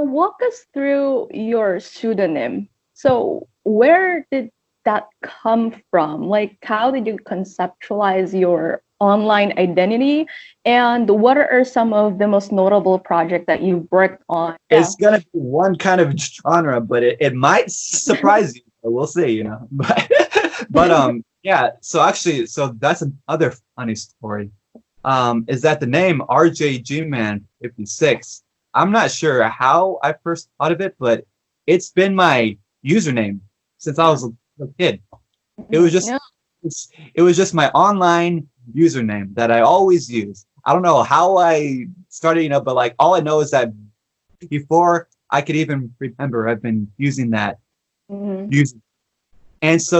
walk us through your pseudonym. So, where did that come from? Like, how did you conceptualize your online identity? And what are some of the most notable projects that you've worked on? Yeah. It's gonna be one kind of genre, but it might surprise you. We'll see, but yeah. So actually, so that's another funny story. Is that the name RJGMAN56? I'm not sure how I first thought of it, but it's been my username since I was a kid. It was just Yeah. it was just my online username that I always use. I don't know how I started, but like all I know is that before I could even remember, I've been using that Mhm. using. It's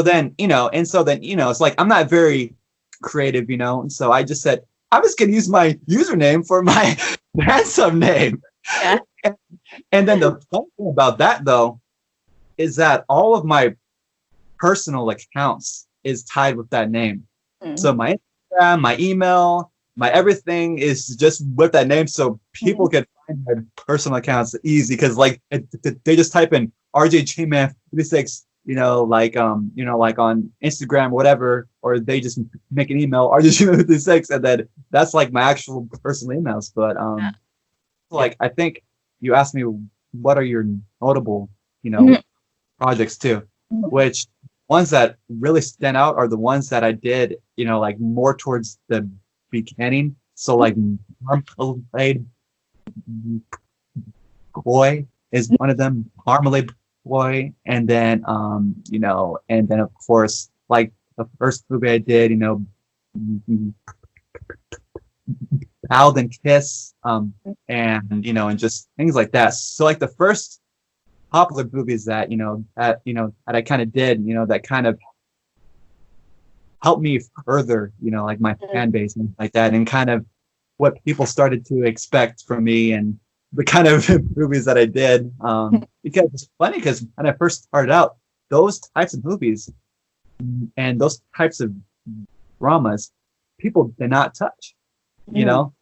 like I'm not very creative, and so I just said I'm just gonna use my username for my ransom name. Yeah. And, and then the fun thing about that though is that all of my personal accounts is tied with that name. So Mm. my Instagram, my email, my everything is just with that name, so people Mhm. can find my personal accounts easy because like they just type in RJGMAN56, like on Instagram or whatever, or they just make an email RJGMAN56, and then that's like my actual personal emails. But like I think you asked me what are your notable, Mhm. projects too, Mhm. which ones that really stand out are the ones that I did, like more towards the beginning. So like Marmalade Boy is one of them, Marmalade Boy, and then and then of course like the first movie I did, Pal and Kiss, and just things like that. So like the first popular movies that I kind of did, that kind of helped me further, like my fan base and like that, and kind of what people started to expect from me and the kind of movies that I did. Because it's funny because when I first started out, those types of movies and those types of dramas, people did not touch, you Mhm. know,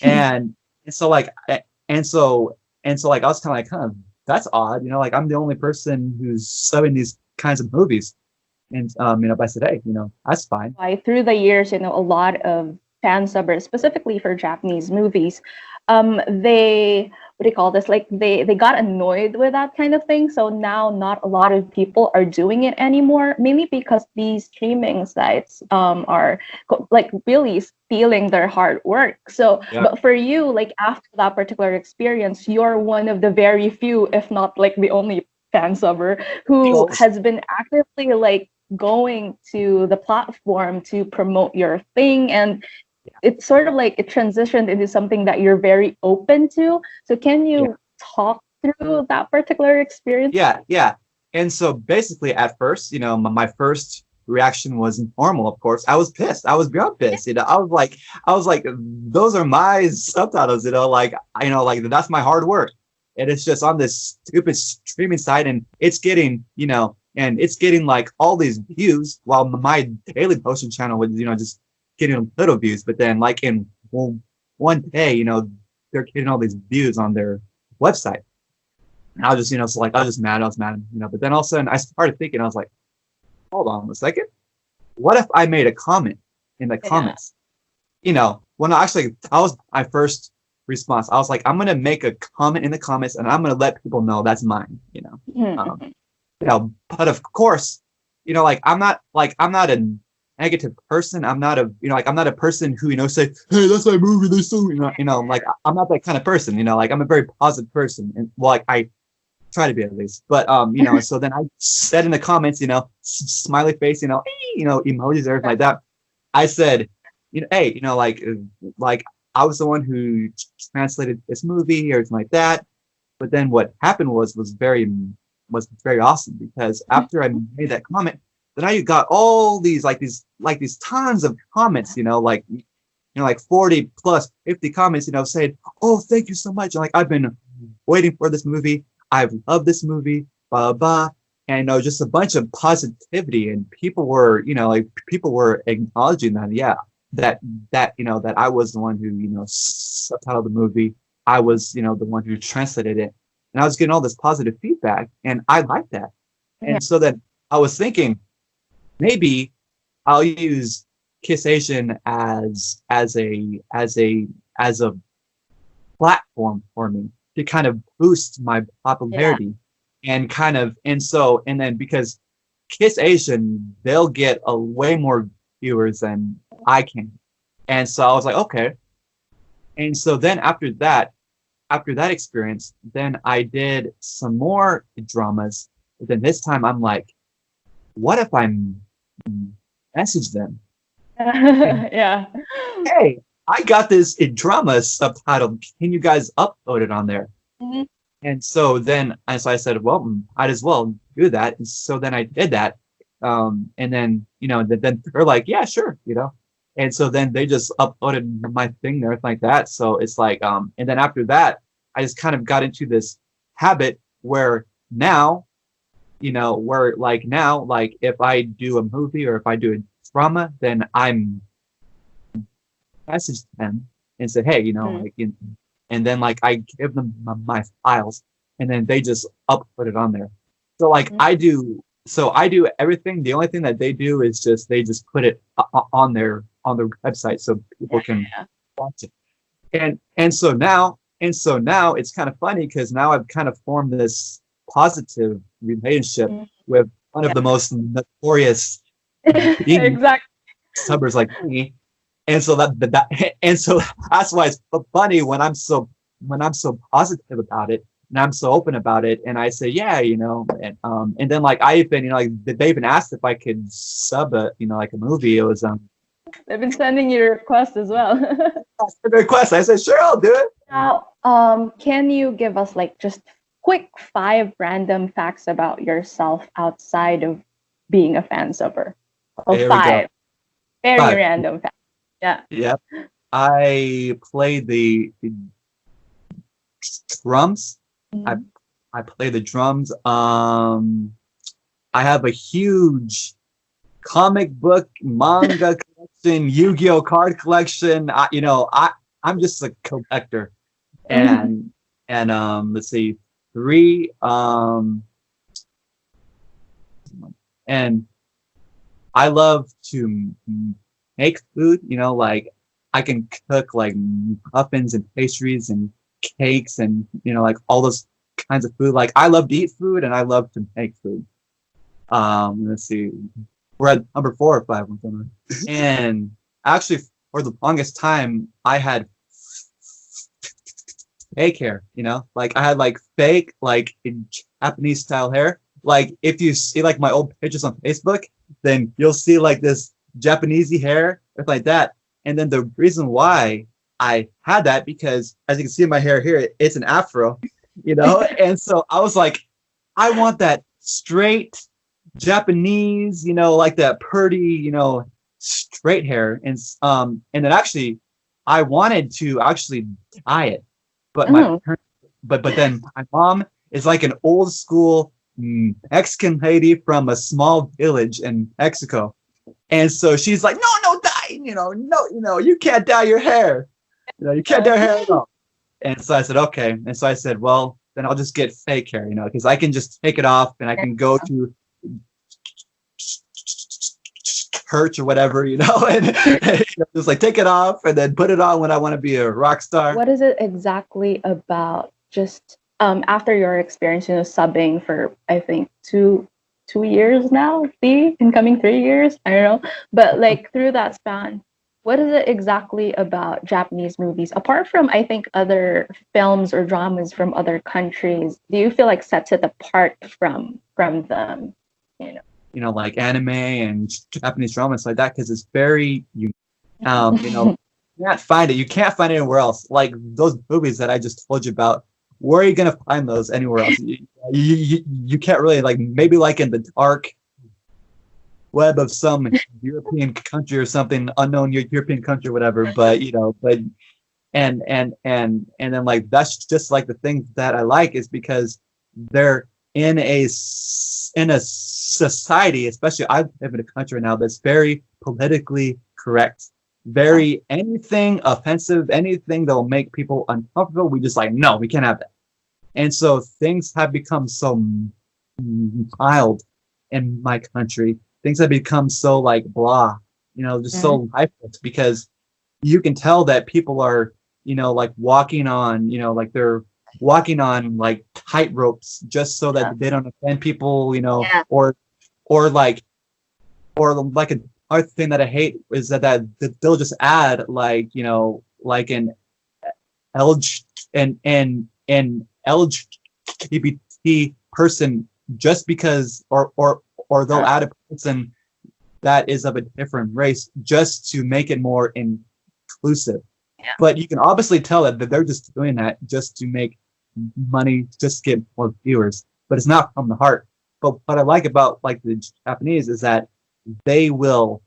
and and so like and so and so like I was kind of that's odd, like I'm the only person who's subbing these kinds of movies, and but I said, hey, that's fine. Why through the years, a lot of fansubbers, specifically for Japanese movies, they what do you call this? Like they got annoyed with that kind of thing. So now not a lot of people are doing it anymore, mainly because these streaming sites are like really stealing their hard work. So, Yeah. but for you, like after that particular experience, you're one of the very few, if not like the only fansubber who has been actively like going to the platform to promote your thing, and it's sort of like it transitioned into something that you're very open to. So can Yeah. you talk through that particular experience? Yeah. And so basically, at first, my first reaction was normal. Of course, I was pissed. I was beyond pissed. I was like, those are my subtitles. Like that's my hard work, and it's just on this stupid streaming site, and it's getting like all these views, while my daily posting channel was, just getting little views. But then, like in one day, they're getting all these views on their website. And I was just, so like I was mad, but then all of a sudden I started thinking, I was like, hold on a second. What if I made a comment in the Yeah. comments? When actually I was my first response, I was like, I'm gonna make a comment in the comments and I'm gonna let people know that's mine, Mhm. but of course, like I'm not a negative person. I'm not I'm not a person who, say, hey, that's my movie, they so, like I'm not that kind of person, like I'm a very positive person. And well, like I try to be at least. But so then I said in the comments, smiley face, emojis, everything like that. I said, hey, like I was the one who translated this movie or something like that. But then what happened was very awesome, because after I made that comment, then I got all these tons of comments, like 40 plus 50 comments, saying, oh, thank you so much. Like I've been waiting for this movie. I've loved this movie, blah, blah, blah. And just a bunch of positivity, and people were, acknowledging that, yeah, that I was the one who, subtitled the movie. I was, the one who translated it. and I was getting all this positive feedback, and I liked that. Yeah. And so then I was thinking, maybe I'll use Kiss Asian as a platform for me to kind of boost my popularity, and kind of, and then because Kiss Asian, they'll get a way more viewers than I can. And so I was like, okay. And so then after that experience, then I did some more dramas. But then this time I'm like, what if I message them? Yeah. Hey, I got this drama subtitle. Can you guys upload it on there? Mm-hmm. And so I said, well, I'd as well do that. And so then I did that. And then, then they're like, yeah, sure, And so then they just uploaded my thing and everything like that. So it's like, and then after that, I just kind of got into this habit where now, like if I do a movie or if I do a drama, then I'm message them and say, hey, and then like I give them my files, and then they just upload it on there. So like I do everything. The only thing that they do is they just put it on their website so people can watch it. And so now it's kind of funny because now I've kind of formed this positive relationship with one of the most notorious Exactly. subbers like me. And so that's why it's funny when I'm so positive about it and I'm so open about it, and I say, yeah, and then like I even, they even asked if I could sub like a movie. It was They've been sending you requests as well. request. I said, sure, I'll do it. Now, can you give us like just quick 5 random facts about yourself outside of being a fansubber? Oh, 5 very 5 random facts. Yeah. Yep. I play the drums. I play the drums. I have a huge comic book, manga collection, Yu-Gi-Oh card collection. I'm just a collector. And let's see, 3. And I love to make food, like I can cook like muffins and pastries and cakes and, like all those kinds of food. Like I love to eat food and I love to make food. Let's see. We're at number 4 or 5. And actually for the longest time I had fake hair, like I had like fake, like Japanese style hair. Like if you see like my old pictures on Facebook, then you'll see like this Japanesey hair, stuff like that. And then the reason why I had that, because as you can see in my hair here, it's an afro, and so I was like, I want that straight Japanese, like that pretty, straight hair. And then actually I wanted to actually dye it, but but then my mom is like an old school Mexican lady from a small village in Mexico. And so she's like, no, dye, no, you can't dye your hair. You can't dye your hair at all. And so I said, okay. And so I said, well, then I'll just get fake hair, because I can just take it off and I can go to church or whatever, and just like take it off and then put it on when I want to be a rock star. What is it exactly about just after your experience, subbing for I think two years now, incoming 3 years, I don't know, but like through that span, what is it exactly about Japanese movies, apart from I think other films or dramas from other countries, do you feel like sets it apart from them? Like anime and Japanese dramas like that, because it's very unique. You can't find it. You can't find it anywhere else. Like those movies that I just told you about. Where are you gonna find those anywhere else? You can't really, like, maybe like in the dark web of some European country or something, unknown European country or whatever. But and then like that's just like the thing that I like, is because they're in a society, especially I live in a country now that's very politically correct. Very anything offensive, anything that will make people uncomfortable, we just like, no, we can't have that. And so things have become so mild in my country. Things have become so like blah, just so lifeless, because you can tell that people are, like walking on, like they're walking on like tight ropes just so that they don't offend people, or like, another thing that I hate is that they'll just add like, like an LG and LGBT person just because, or they'll add a person that is of a different race just to make it more inclusive. Yeah. But you can obviously tell that they're just doing that just to make money, just to get more viewers. But it's not from the heart. But what I like about like the Japanese is that they don't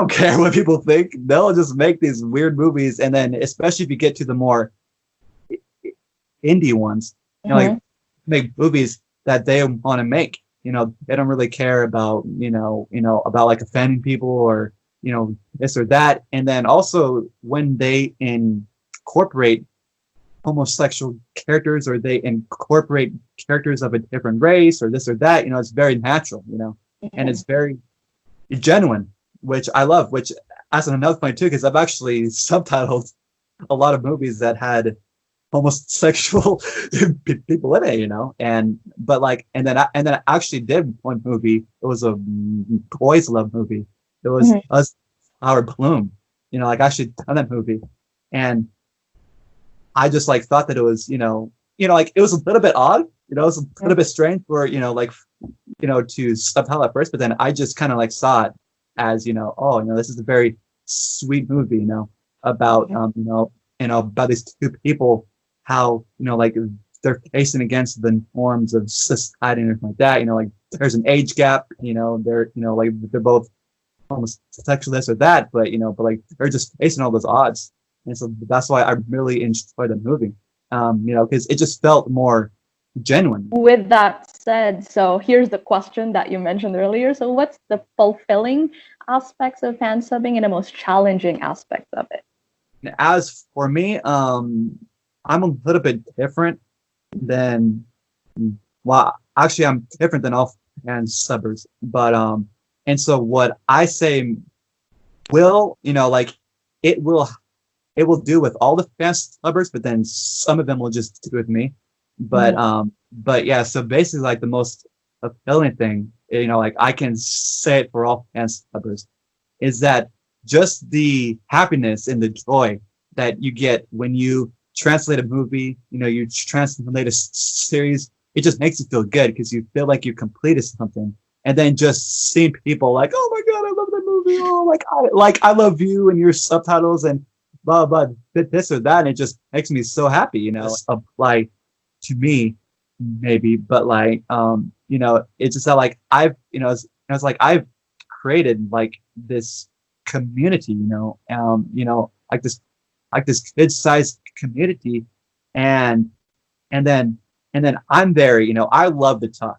care what people think. They'll just make these weird movies, and then especially if you get to the more indie ones, like make movies that they want to make. They don't really care about about like offending people or this or that. And then also when they incorporate homosexual characters, or they incorporate characters of a different race or this or that, it's very natural, and it's very genuine, which I love. Which as another point too, because I've actually subtitled a lot of movies that had homosexual people in it, and then I actually did one movie. It was a boys love movie. It was Us, Our Bloom. I actually done that movie, and I just like thought that it was, like it was a little bit odd, it was a little bit strange for to subtitle at first, but then I just kind of like saw it as this is a very sweet movie, about about these two people, how like they're facing against the norms of society and everything like that. Like there's an age gap. They're like they're both homosexual, this or that, but like they're just facing all those odds, and so that's why I really enjoyed the movie. Because it just felt more genuine. With that said, so here's the question that you mentioned earlier. So what's the fulfilling aspects of fan subbing and the most challenging aspects of it? As for me, I'm a little bit different than, well, actually I'm different than all fan subbers, but and so what I say will, like it will do with all the fan subbers, but then some of them will just do with me. But yeah, so basically like the most appealing thing, like I can say it for all fan subbers, is that just the happiness and the joy that you get when you translate a movie, you translate a series, it just makes you feel good because you feel like you completed something. And then just seeing people like, oh my God, I love that movie. Oh, I love you and your subtitles and blah, blah, this or that. And it just makes me so happy, apply to me maybe, but it's just that like I've, it's like I've created like this community, like this kid-sized community, and then I'm there, I love to talk.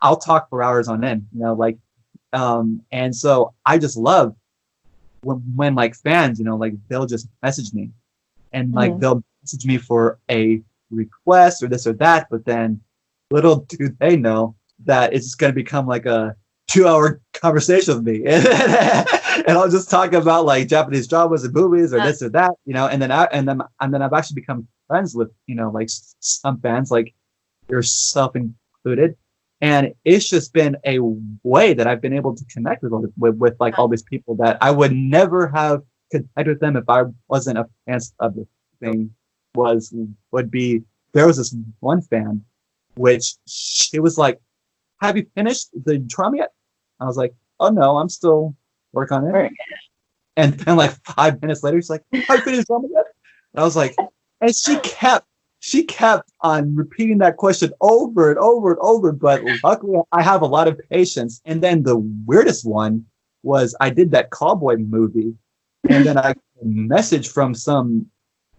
I'll talk for hours on end, and so I just love when like fans, like they'll just message me, and like they'll message me for a request or this or that, but then little do they know that it's going to become like a 2-hour conversation with me, and I'll just talk about like Japanese dramas and movies or this or that, and then I've actually become friends with like some fans, like yourself included, and it's just been a way that I've been able to connect with like all these people that I would never have connected with them if I wasn't a fan of the thing. Would be there was this one fan, which she was like, "Have you finished the drama yet?" I was like, "Oh no, I'm still working on it." And then like 5 minutes later, she's like, "Have you finished drama yet?" And I was like, and she kept on repeating that question over and over and over. But luckily, I have a lot of patience. And then the weirdest one was I did that cowboy movie, and then I got a message from some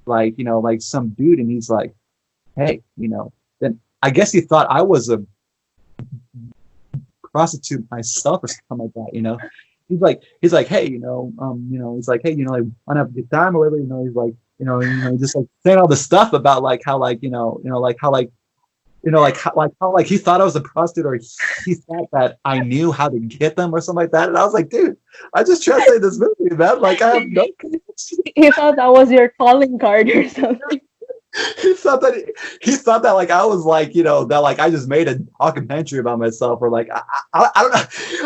like some dude, and he's like, "Hey, then I guess he thought I was a prostitute myself or something like that, he's like, hey, he's like, hey, like, wanna have a good time or whatever, he's like, just like saying all this stuff about like how like, like how like, how like he thought I was a prostitute, or he thought that I knew how to get them or something like that. And I was like, dude, I just translated this movie, man. Like I have no connection. He thought that was your calling card or something. He thought that like I was like, that like I just made a documentary about myself, or like I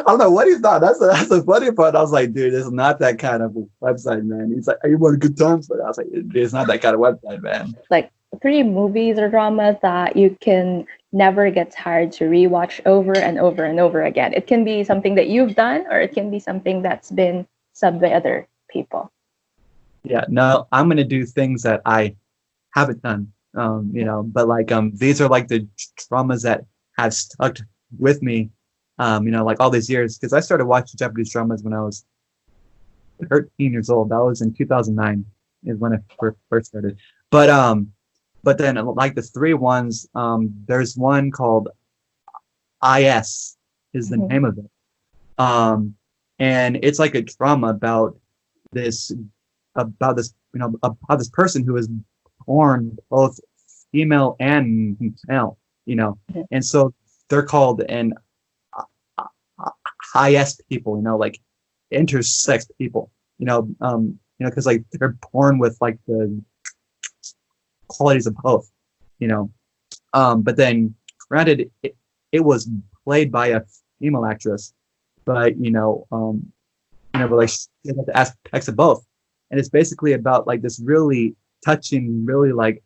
don't know, what he thought. That's the funny part. I was like, dude, it's not that kind of website, man. He's like, are you want a good time? But I was like, it's not that kind of website, man. Like 3 movies or dramas that you can never get tired to rewatch over and over and over again. It can be something that you've done, or it can be something that's been subbed by other people. Yeah, no, I'm gonna do things that I haven't done. But like these are like the dramas that have stuck with me, like all these years, because I started watching Japanese dramas when I was 13 years old. That was in 2009 is when I first started. But then like the 3 ones, there's one called IS is the name of it. And it's like a drama about this person who is born both female and male, and so they're called an IS people, like intersex people, because like they're born with like the qualities of both, but then granted it was played by a female actress, but but like she had the aspects of both, and it's basically about like this really touching, really like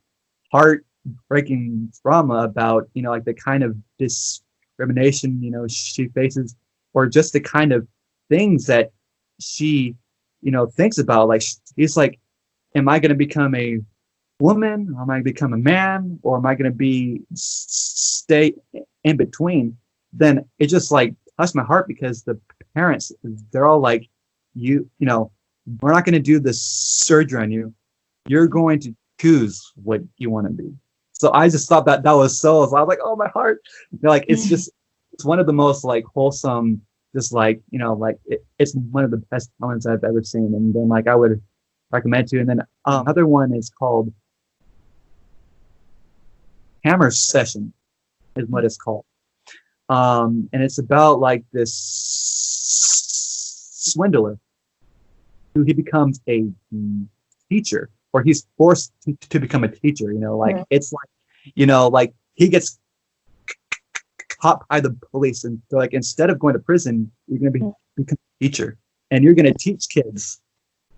heartbreaking drama about like the kind of discrimination she faces, or just the kind of things that she thinks about. Like she's like, am I going to become a woman, or am I going to become a man, or am I going to stay in between? Then it just like touched my heart, because the parents, they're all like, we're not going to do the surgery on you. You're going to choose what you want to be. So I just thought that was so, I was like, oh, my heart. Like, it's one of the most like wholesome, just like, it's one of the best moments I've ever seen. And then like, I would recommend to. And then another one is called Hammer Session is what it's called. And it's about like this swindler who he becomes a teacher, or he's forced to become a teacher, it's like, like he gets caught by the police, and they're like, instead of going to prison, you're going to become a teacher, and you're going to teach kids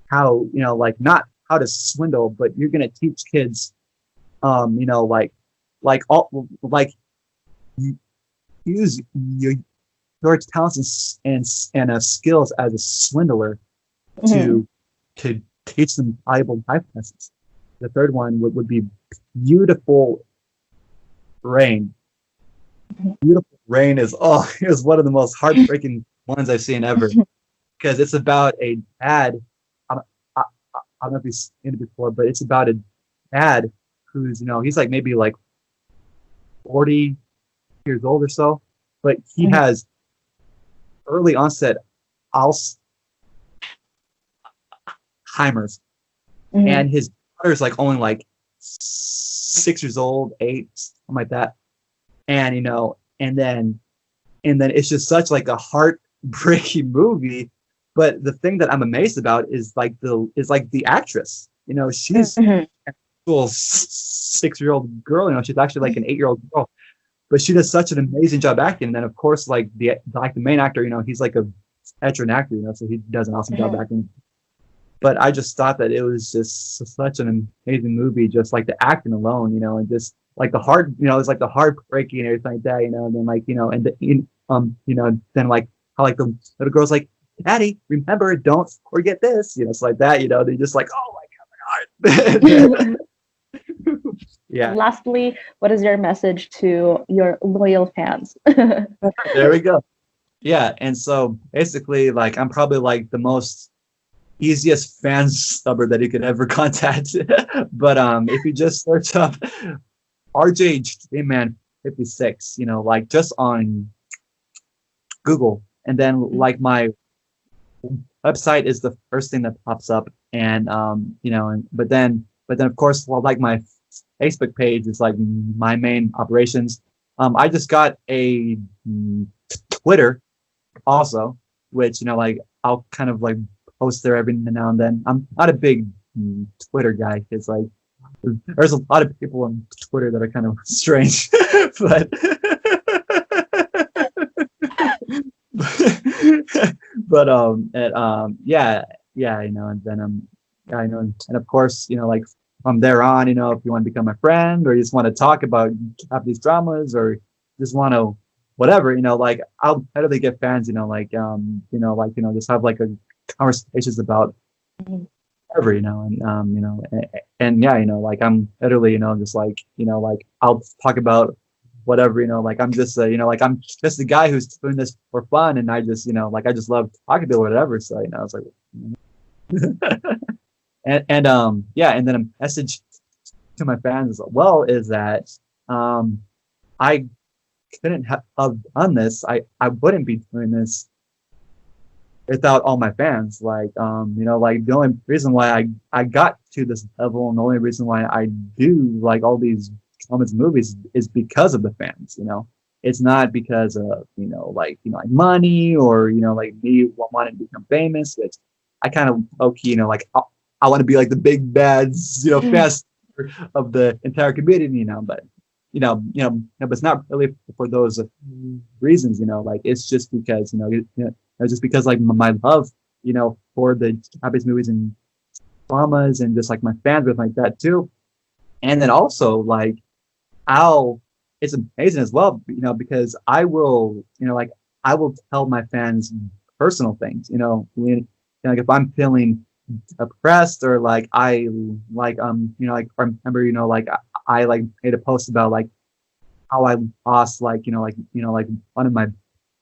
how, like not how to swindle, but you're going to teach kids, use your talents and skills as a swindler to teach them valuable life lessons. The third one would be Beautiful Rain. Beautiful Rain is one of the most heartbreaking ones I've seen ever, because it's about a dad. I don't know if you've seen it before, but it's about a dad who's he's like maybe like 40 years old or so, but he has early onset Alzheimer's, and his daughter's like only like 6 years old, 8, something like that, and and then it's just such like a heartbreaking movie. But the thing that I'm amazed about is like the actress. She's a cool 6-year-old girl. She's actually like an 8-year-old girl, but she does such an amazing job acting. And then of course, like the main actor, he's like a veteran actor, so he does an awesome job acting. But I just thought that it was just such an amazing movie, just like the acting alone, and just like the heart, it's like the heartbreaking and everything like that, and then like, then like how like the little girl's like, Daddy, remember, don't forget this, it's like that, they just like, oh my God. Yeah. Lastly, what is your message to your loyal fans? There we go. Yeah, and so basically, like, I'm probably like the most easiest Fansubber that you could ever contact. But if you just search up RJGMAN56, like just on Google, and then like my website is the first thing that pops up, and you know, and but then of course, well, like my Facebook page is like my main operations. I just got a Twitter also, which, you know, like I'll kind of like post there every now and then. I'm not a big Twitter guy because like there's a lot of people on Twitter that are kind of strange, but but yeah, yeah, you know, and then yeah, you know, and of course, you know, like from there on, you know, if you want to become my friend or you just want to talk about Japanese dramas or just want to whatever, you know, like I'll totally get fans, you know, just have like a conversations about Mhm. whatever, you know, and you know, and yeah, you know, like I'm literally, you know, just like, you know, like I'll talk about whatever, you know, like I'm just, you know, like I'm just a guy who's doing this for fun, and I just, you know, like I just love talking to whatever. So, you know, it's like, and yeah, and then a message to my fans as well is that I couldn't have done this. I wouldn't be doing this without all my fans. Like, you know, like the only reason why I got to this level and the only reason why I do like all these comics movies is because of the fans, you know. It's not because of, you know, like money or, you know, like me wanting to become famous. It's I kind of okay, you know, like I want to be like the big bads, you know, fans of the entire community, you know, but but it's not really for those reasons, you know, like it's just because, just because like my love, you know, for the Japanese movies and dramas and just like my fans with like that too. And then also like I'll, it's amazing as well, you know, because I will, you know, like I will tell my fans personal things, you know, like if I'm feeling depressed or like you know, like I remember, you know, like I like made a post about like how I lost like one of my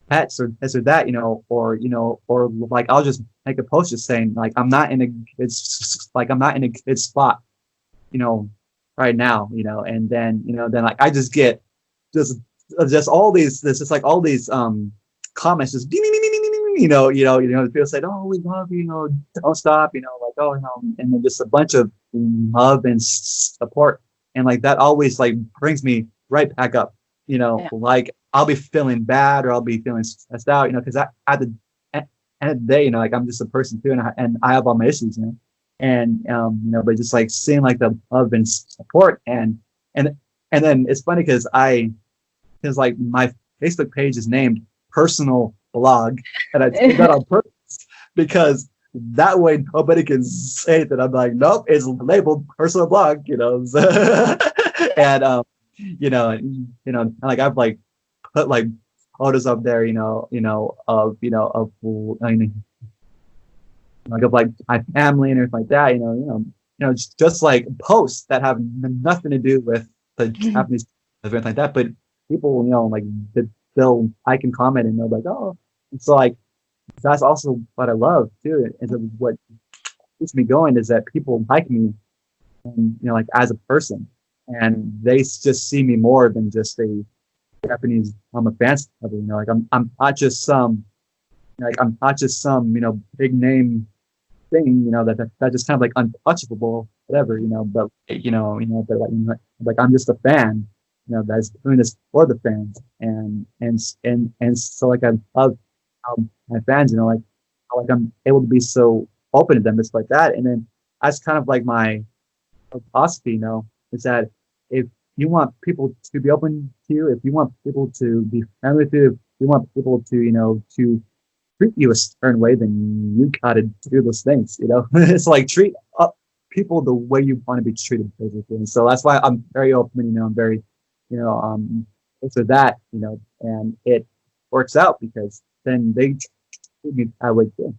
pets or this or that, you know, or like I'll just make a post just saying like I'm not in a good spot, you know, right now, you know, and then then like I just get just all these this just like all these comments just ding, ding, ding, ding, ding, ding, people say, oh, we love you, you know, don't stop, you know, like, oh, you know, and then just a bunch of love and support, and like that always like brings me right back up, you know, Yeah. like I'll be feeling bad or I'll be feeling stressed out, you know, because at the end of the day, you know, like I'm just a person too, and I have all my issues, you know, and you know, but just like seeing like the love and support, and and then it's funny because like my Facebook page is named personal blog, and I did that on purpose because that way nobody can say that I'm like, nope, it's labeled personal blog, you know. And like I've like put like photos up there, of like of like my family and everything like that, just like posts that have nothing to do with the Japanese event like that, but people, you know, like they'll I can comment and they'll be like, oh, it's like that's also what I love too, is what keeps me going is that people like me, and like as a person, and they just see me more than just a Japanese a fan. Like I'm not just some big name thing, that just kind of like untouchable, whatever, but but like I'm just a fan, that's doing this for the fans, and so like I love my fans, like how like I'm able to be so open to them, just like that, and then that's kind of like my philosophy, is that if you want people to be open to you, if you want people to be friendly with you, if you want people to to treat you a certain way, then you gotta do those things. It's like treat up people the way you want to be treated, basically. And so that's why I'm very open. I'm very, for that. And it works out because then they treat me that way too.